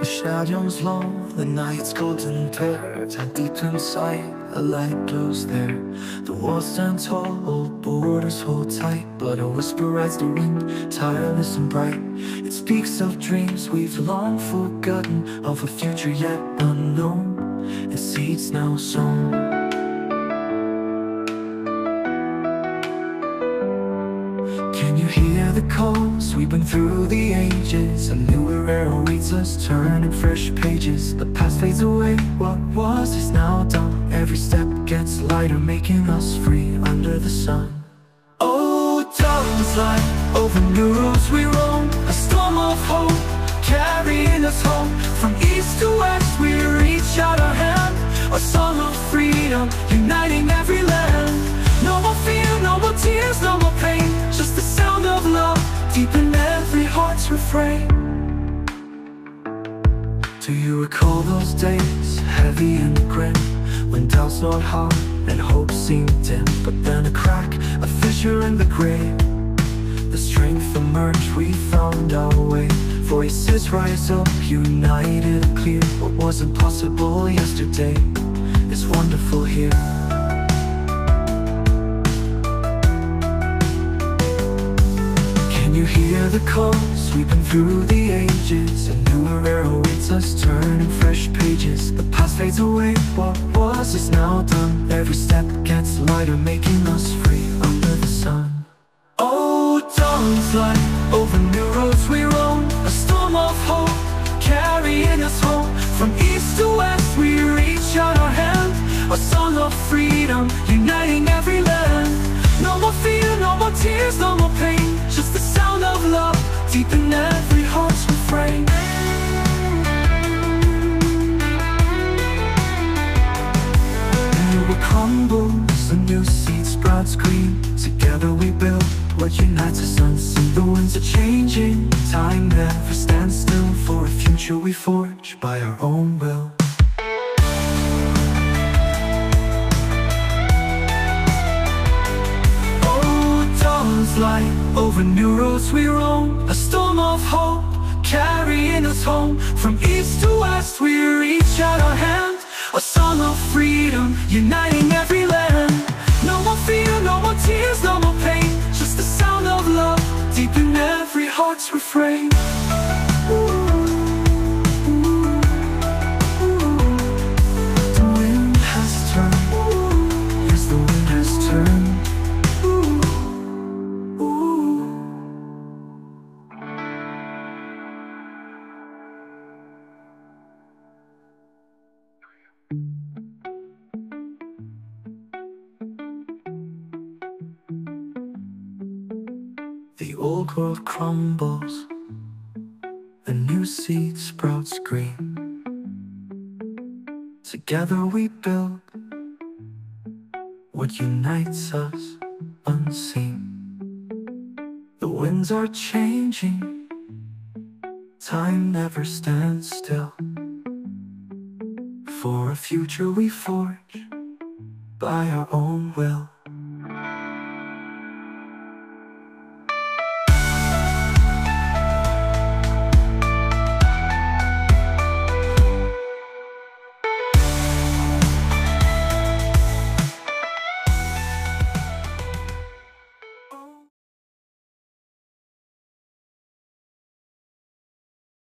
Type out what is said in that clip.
𝕲-𝕗-𝔸 the night's golden pair, and deep inside a light glows there. The walls stand tall, old borders hold tight, but a whisper rides the wind, tireless and bright. It speaks of dreams we've long forgotten, of a future yet unknown, and seeds now sown. Can you hear the call sweeping through the ages? A new era awaits us, turning fresh pages. The past fades away, what was is now done. Every step gets lighter, making us free under the sun. Oh, dawn's light, over new roads we roam. A storm of hope, carrying us home. From east to west we reach out our hand. A song of freedom, uniting every land. No more fear, no more tears, no more pain. Just the sound of love, deep in every heart's refrain. Do you recall those days, heavy and grim, when doubts gnawed hard and hope seemed dim? But then a crack, a fissure in the grave, the strength emerged, we found our way. Voices rise up, united, clear. What wasn't possible yesterday is wonderful here. Can you hear the call sweeping through the ages? A new era awaits us, turning fresh pages. The past fades away, what was is now done. Every step gets lighter, making us free under the sun. Oh, dawn's light, over new roads we roam. A storm of hope, carrying us home. From east to west we reach out our hand. A song of freedom, uniting every land. No more fear, no more tears, no more pain. Just the sound of love, deep in every heart's refrain. New crumbles, a new seed sprouts green. Together we build what unites us unseen. The winds are changing, time never stands still. For a future we forge by our own will. Light, over new roads we roam. A storm of hope, carrying us home. From east to west we reach out our hand. A song of freedom, uniting every land. No more fear, no more tears, no more pain. Just the sound of love, deep in every heart's refrain. The wind has turned, yes, the wind has turned. The old world crumbles, a new seed sprouts green. Together we build what unites us unseen. The winds are changing, time never stands still. For a future we forge by our own will.